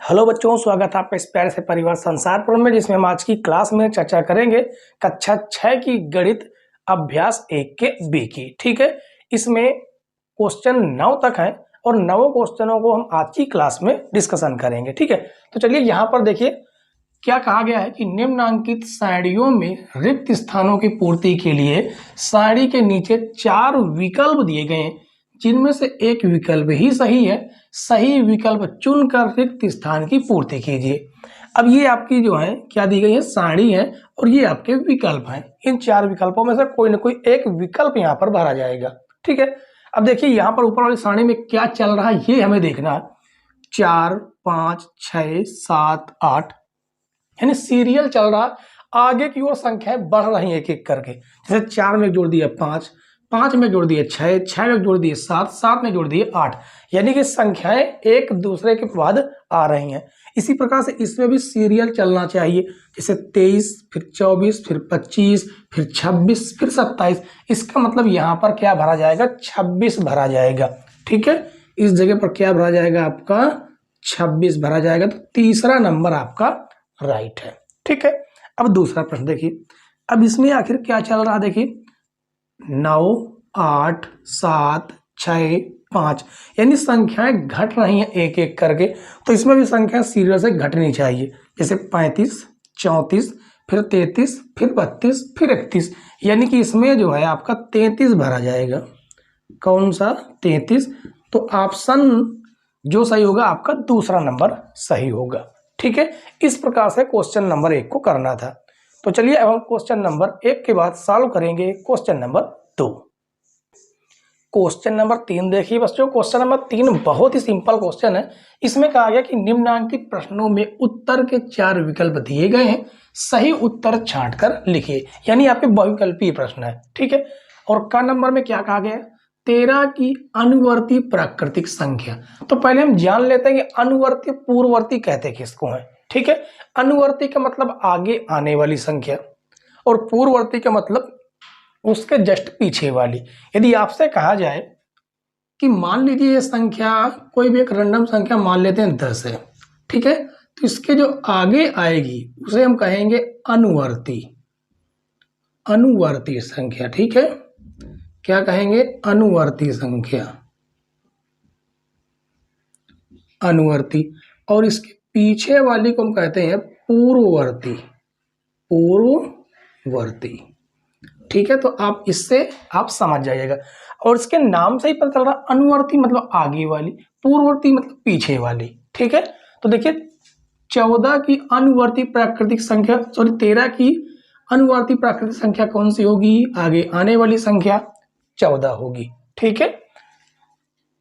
Hello बच्चों, स्वागत है आपका इस प्यारे से परिवार संसारपुर में, जिसमें हम आज की क्लास में चर्चा करेंगे कक्षा 6 की गणित अभ्यास 1 के बी की। ठीक है, इसमें क्वेश्चन 9 तक हैं और 9 क्वेश्चनों को हम आज की क्लास में डिस्कशन करेंगे। ठीक है, तो चलिए यहाँ पर देखिए क्या कहा गया है कि निम्नांकित सारणियों में रिक्त स्थानों की पूर्ति के लिए सारणी के नीचे 4 विकल्प दिए गए हैं, जिनमें से एक विकल्प ही सही है। सही विकल्प चुनकर रिक्त स्थान की पूर्ति कीजिए। अब ये आपकी जो है क्या दी गई है, सारणी है और ये आपके विकल्प हैं। इन 4 विकल्पों में से कोई ना कोई एक विकल्प यहाँ पर भरा जाएगा। ठीक है, अब देखिए यहाँ पर ऊपर वाली सारणी में क्या चल रहा है ये हमें देखना है। 4, 5, 6, 7, 8 यानी सीरियल चल रहा, आगे की ओर संख्याएं बढ़ रही हैं एक एक करके। जैसे 4 में जोड़ दिया 5, 5 में जोड़ दिए 6, 6 में जोड़ दिए 7, 7 में जोड़ दिए 8, यानी कि संख्याएं एक दूसरे के बाद आ रही हैं। इसी प्रकार से इसमें भी सीरियल चलना चाहिए, जैसे 23, फिर 24, फिर 25, फिर 26, फिर 27। इसका मतलब यहाँ पर क्या भरा जाएगा, 26 भरा जाएगा। ठीक है, इस जगह पर क्या भरा जाएगा, आपका 26 भरा जाएगा। तो तीसरा नंबर आपका राइट है। ठीक है, अब दूसरा प्रश्न देखिए। अब इसमें आखिर क्या चल रहा है, देखिए 9, 8, 7, 6, 5 यानी संख्याएं घट रही हैं एक एक करके। तो इसमें भी संख्या सीरियल से घटनी चाहिए, जैसे 35, 34, फिर 33, फिर 32, फिर 31, यानी कि इसमें जो है आपका 33 भरा जाएगा। कौन सा 33? तो ऑप्शन जो सही होगा आपका दूसरा नंबर सही होगा। ठीक है, इस प्रकार से क्वेश्चन नंबर 1 को करना था। तो चलिए अब हम क्वेश्चन नंबर 1 के बाद सॉल्व करेंगे क्वेश्चन नंबर 2। क्वेश्चन नंबर 3 देखिए बच्चों। क्वेश्चन नंबर 3 बहुत ही सिंपल क्वेश्चन है। इसमें कहा गया कि निम्नांकित प्रश्नों में उत्तर के 4 विकल्प दिए गए हैं, सही उत्तर छांटकर लिखिए। यानी आपके बहुविकल्पीय प्रश्न है। ठीक है, और क नंबर में क्या कहा गया, 13 की अनुवर्ती प्राकृतिक संख्या। तो पहले हम जान लेते हैं कि अनुवर्ती पूर्ववर्ती कहते किसको है। ठीक है, अनुवर्ती का मतलब आगे आने वाली संख्या और पूर्ववर्ती का मतलब उसके जस्ट पीछे वाली। यदि आपसे कहा जाए कि मान लीजिए ये संख्या कोई भी एक रैंडम संख्या मान लेते हैं 10 है। ठीक है, तो इसके जो आगे आएगी उसे हम कहेंगे अनुवर्ती, अनुवर्ती संख्या। ठीक है, क्या कहेंगे, अनुवर्ती संख्या, अनुवर्ती। और इसके पीछे वाली को हम कहते हैं पूर्ववर्ती, पूर्ववर्ती। ठीक है, तो आप इससे आप समझ जाइएगा। और इसके नाम से ही पता चल रहा, अनुवर्ती मतलब आगे वाली, पूर्ववर्ती मतलब पीछे वाली। ठीक है, तो देखिए 14 की अनुवर्ती प्राकृतिक संख्या, सॉरी 13 की अनुवर्ती प्राकृतिक संख्या कौन सी होगी, आगे आने वाली संख्या 14 होगी। ठीक है,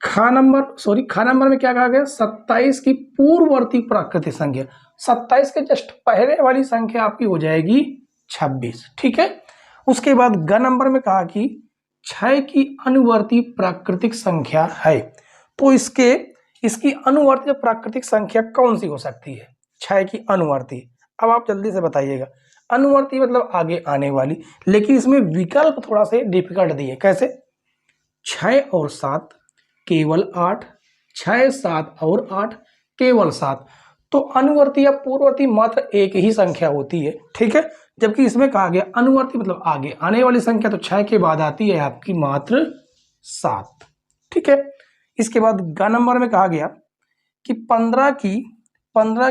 खा नंबर में क्या कहा गया, 27 की पूर्ववर्ती प्राकृतिक संख्या, 27 के जस्ट पहले वाली संख्या आपकी हो जाएगी 26। ठीक है, उसके बाद ग नंबर में कहा कि 6 की अनुवर्ती प्राकृतिक संख्या है। तो इसकी अनुवर्ती प्राकृतिक संख्या कौन सी हो सकती है, 6 की अनुवर्ती। अब आप जल्दी से बताइएगा, अनुवर्ती मतलब आगे आने वाली, लेकिन इसमें विकल्प थोड़ा से डिफिकल्ट दिए। कैसे, 6 और 7 केवल 8, 6, 7 और 8 केवल 7। तो अनुवर्ती या पूर्ववर्ती मात्र एक ही संख्या होती है। ठीक है, जबकि इसमें कहा गया अनुवर्ती मतलब आगे आने वाली संख्या, तो 6 के बाद आती है आपकी मात्र 7। ठीक है, इसके बाद ग नंबर में कहा गया कि 15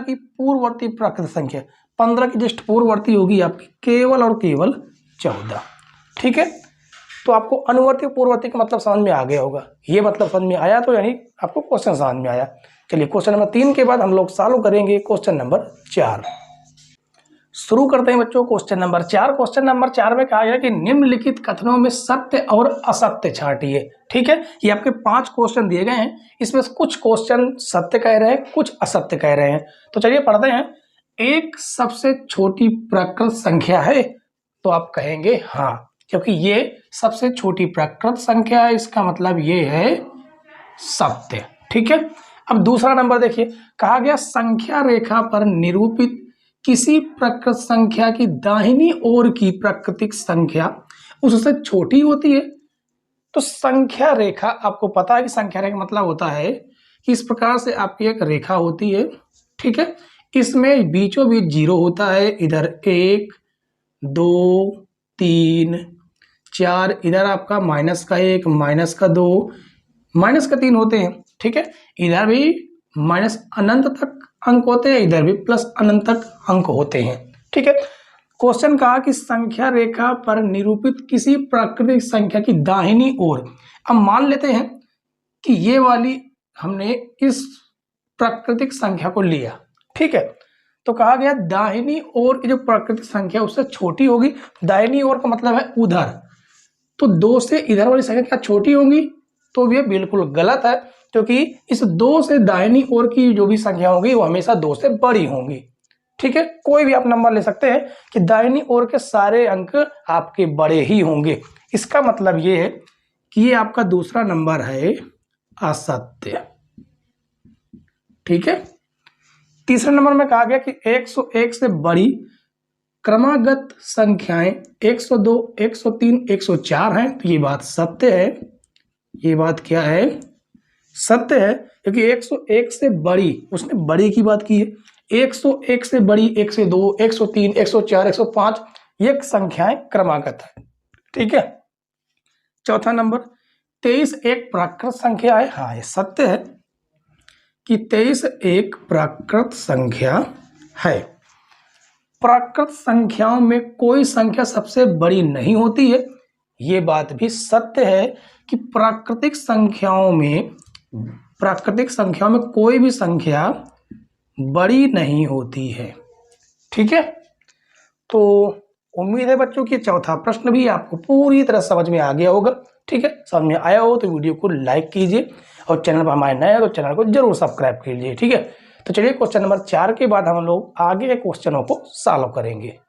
की पूर्ववर्ती प्राकृतिक संख्या, 15 की जस्ट पूर्ववर्ती होगी आपकी केवल और केवल 14। ठीक है, तो आपको अनुवर्ती पूर्ववर्ती का मतलब समझ में आ गया होगा। ये मतलब समझ में आया, तो यानी आपको क्वेश्चन समझ में आया। चलिए क्वेश्चन नंबर 3 के बाद हम लोग सॉल्व करेंगे क्वेश्चन नंबर 4। शुरू करते हैं बच्चों क्वेश्चन नंबर 4। क्वेश्चन नंबर 4 में कहा गया कि निम्नलिखित कथनों में सत्य और असत्य छांटिए। ठीक है, ये आपके 5 क्वेश्चन दिए गए हैं, इसमें कुछ क्वेश्चन सत्य कह रहे हैं, कुछ असत्य कह रहे हैं। तो चलिए पढ़ते हैं। एक सबसे छोटी प्राकृत संख्या है, तो आप कहेंगे हाँ, क्योंकि ये सबसे छोटी प्राकृत संख्या है, इसका मतलब ये है सत्य। ठीक है, अब दूसरा नंबर देखिए, कहा गया संख्या रेखा पर निरूपित किसी प्राकृत संख्या की दाहिनी ओर की प्राकृतिक संख्या उससे छोटी होती है। तो संख्या रेखा, आपको पता है कि संख्या रेखा मतलब होता है कि इस प्रकार से आपकी एक रेखा होती है, ठीक है। इसमें बीचों बीच 0 होता है, इधर 1 2 3 4, इधर आपका -1 -2 -3 होते हैं, ठीक है। इधर भी माइनस अनंत तक अंक होते हैं, इधर भी प्लस अनंत तक अंक होते हैं, ठीक है। क्वेश्चन कहा कि संख्या रेखा पर निरूपित किसी प्राकृतिक संख्या की दाहिनी ओर, अब मान लेते हैं कि ये वाली हमने इस प्राकृतिक संख्या को लिया, ठीक है। तो कहा गया दाहिनी ओर की जो प्राकृतिक संख्या उससे छोटी होगी, दाहिनी ओर का मतलब है उधर, तो 2 से इधर वाली संख्या क्या छोटी होगी, तो ये बिल्कुल गलत है, क्योंकि इस 2 से दाहिनी ओर की जो भी संख्या होगी वो हमेशा 2 से बड़ी होंगी, ठीक है। कोई भी आप नंबर ले सकते हैं कि दाहिनी ओर के सारे अंक आपके बड़े ही होंगे, इसका मतलब ये है कि ये आपका दूसरा नंबर है असत्य, ठीक है। तीसरे नंबर में कहा गया कि 101 से बड़ी क्रमागत संख्याएं 102, 103, 104 हैं, तो ये बात सत्य है। ये बात क्या है? सत्य है, क्योंकि 101 से बड़ी, उसने बड़ी की बात की है। 101 से बड़ी 102, 103, 104, 105 ये संख्याएं क्रमागत है, ठीक है। चौथा नंबर 23 एक प्राकृत संख्या है, हाँ ये सत्य है कि 23 एक प्राकृत संख्या है। प्राकृत संख्याओं में कोई संख्या सबसे बड़ी नहीं होती है, ये बात भी सत्य है कि प्राकृतिक संख्याओं में कोई भी संख्या बड़ी नहीं होती है, ठीक है। तो उम्मीद है बच्चों कि चौथा प्रश्न भी आपको पूरी तरह समझ में आ गया होगा, ठीक है। समझ में आया हो तो वीडियो को लाइक कीजिए और चैनल पर हमारे नए हैं तो चैनल को जरूर सब्सक्राइब कीजिए, ठीक है। तो चलिए क्वेश्चन नंबर 4 के बाद हम लोग आगे के क्वेश्चनों को सॉल्व करेंगे।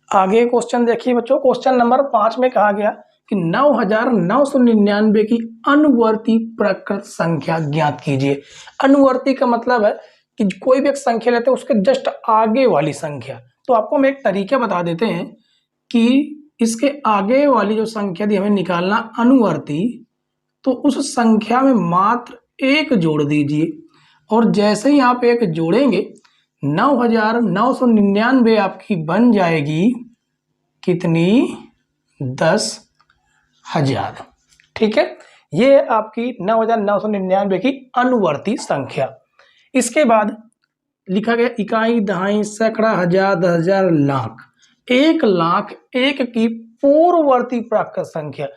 आगे क्वेश्चन देखिए बच्चों, क्वेश्चन नंबर 5 में कहा गया कि 9999 की अनुवर्ती प्राकृत संख्या ज्ञात कीजिए। अनुवर्ती का मतलब है कि कोई भी एक संख्या लेते हैं उसके जस्ट आगे वाली संख्या। तो आपको हम एक तरीका बता देते हैं कि इसके आगे वाली जो संख्या थी हमें निकालना अनुवर्ती, तो उस संख्या में मात्र 1 जोड़ दीजिए, और जैसे ही आप 1 जोड़ेंगे 9999 आपकी बन जाएगी कितनी? 10,000, ठीक है। ये आपकी 9999 की अनुवर्ती संख्या। इसके बाद लिखा गया इकाई, दहाई, सैकड़ा, हजार, 10,000, लाख। 1,00,000 की पूर्ववर्ती प्राकृत संख्या।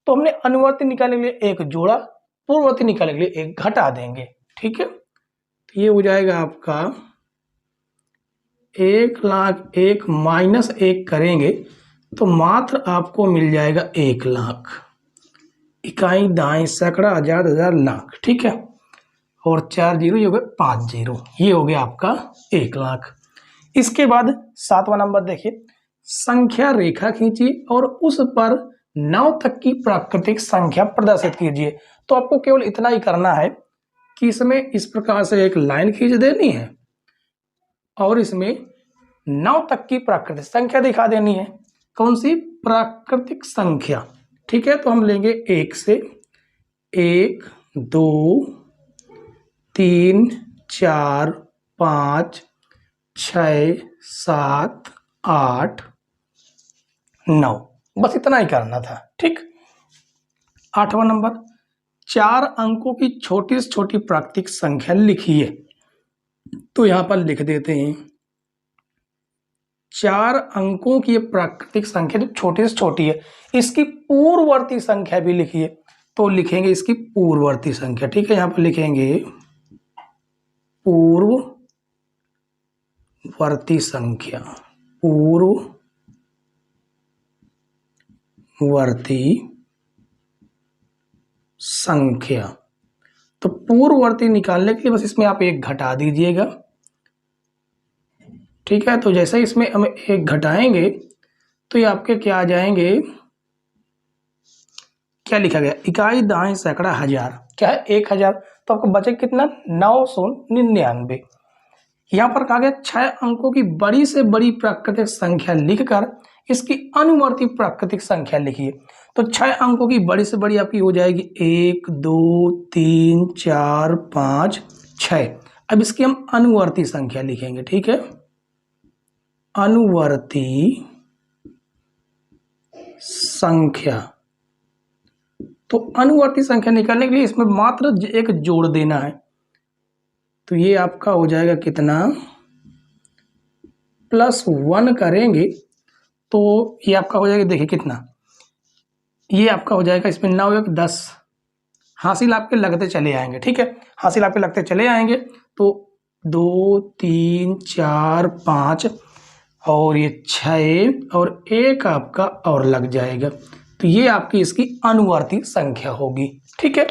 तो हमने अनुवर्ती निकालने के लिए 1 जोड़ा, पूर्ववर्ती निकालने के लिए 1 घटा देंगे, ठीक है। तो ये हो जाएगा आपका 1,00,001 माइनस 1 करेंगे तो मात्र आपको मिल जाएगा 1,00,000। इकाई, दाई, सैकड़ा, हजार, 10,000, लाख, ठीक है। और 4 जीरो, ये हो गए 5 जीरो, ये हो गया आपका 1,00,000। इसके बाद 7वां नंबर देखिए, संख्या रेखा खींचिए और उस पर 9 तक की प्राकृतिक संख्या प्रदर्शित कीजिए। तो आपको केवल इतना ही करना है कि इसमें इस प्रकार से एक लाइन खींच देनी है और इसमें 9 तक की प्राकृतिक संख्या दिखा देनी है। कौन सी? प्राकृतिक संख्या, ठीक है। तो हम लेंगे 1 से 1 2 3 4 5 6 7 8 9, बस इतना ही करना था, ठीक। 8वां नंबर, 4 अंकों की छोटी से छोटी प्राकृतिक संख्या लिखिए। तो यहां पर लिख देते हैं 4 अंकों की प्राकृतिक संख्या जो छोटी से छोटी है, इसकी पूर्ववर्ती संख्या भी लिखिए। तो लिखेंगे इसकी पूर्ववर्ती संख्या, ठीक है। यहां पर लिखेंगे पूर्ववर्ती संख्या, पूर्ववर्ती संख्या। तो पूर्ववर्ती निकालने के लिए बस इसमें आप 1 घटा दीजिएगा, ठीक है। तो जैसे इसमें हम 1 घटाएंगे तो ये आपके क्या आ जाएंगे? क्या लिखा गया? इकाई, दहाई, सैकड़ा, हजार, क्या है? 1,000। तो आपको बचे कितना? 999। यहां पर कहा गया 6 अंकों की बड़ी से बड़ी प्राकृतिक संख्या लिखकर इसकी अनुवर्ती प्राकृतिक संख्या लिखिए। तो 6 अंकों की बड़ी से बड़ी आपकी हो जाएगी 1 2 3 4 5 6। अब इसकी हम अनुवर्ती संख्या लिखेंगे, ठीक है, अनुवर्ती संख्या। तो अनुवर्ती संख्या निकालने के लिए इसमें मात्र एक जोड़ देना है, तो ये आपका हो जाएगा कितना, +1 करेंगे तो ये आपका हो जाएगा, देखिए कितना, ये आपका हो जाएगा, इसमें 9 1 10, हासिल आपके लगते चले आएंगे, ठीक है, हासिल आपके लगते चले आएंगे, तो 2 3 4 5 और ये 6 और 1 आपका और लग जाएगा, तो ये आपकी इसकी अनुवर्ती संख्या होगी, ठीक है।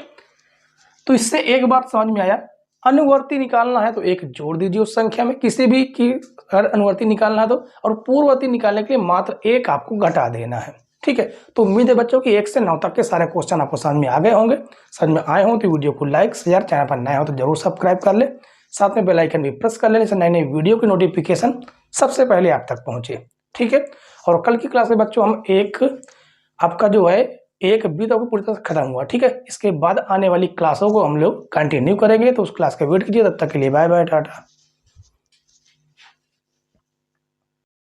तो इससे एक बात समझ में आया, अनुवर्ती निकालना है तो एक जोड़ दीजिए उस संख्या में, किसी भी की अगर अनुवर्ती निकालना है तो, और पूर्ववर्ती निकालने के लिए मात्र एक आपको घटा देना है, ठीक है। तो उम्मीद है बच्चों कि 1 से 9 तक के सारे क्वेश्चन आपको समझ में आ गए होंगे। समझ में आए हो तो वीडियो को लाइक शेयर, चैनल पर नए हो तो जरूर सब्सक्राइब कर ले, साथ में बेल आइकन भी प्रेस कर लेने से नई नई वीडियो की नोटिफिकेशन सबसे पहले आप तक पहुंचे, ठीक है। और कल की क्लास में बच्चों हम एक आपका जो है एक बी तो पूरी तरह से खत्म हुआ, ठीक है। इसके बाद आने वाली क्लासों को हम लोग कंटिन्यू करेंगे, तो उस क्लास का वेट कीजिए। तब तक के लिए बाय बाय, टाटा।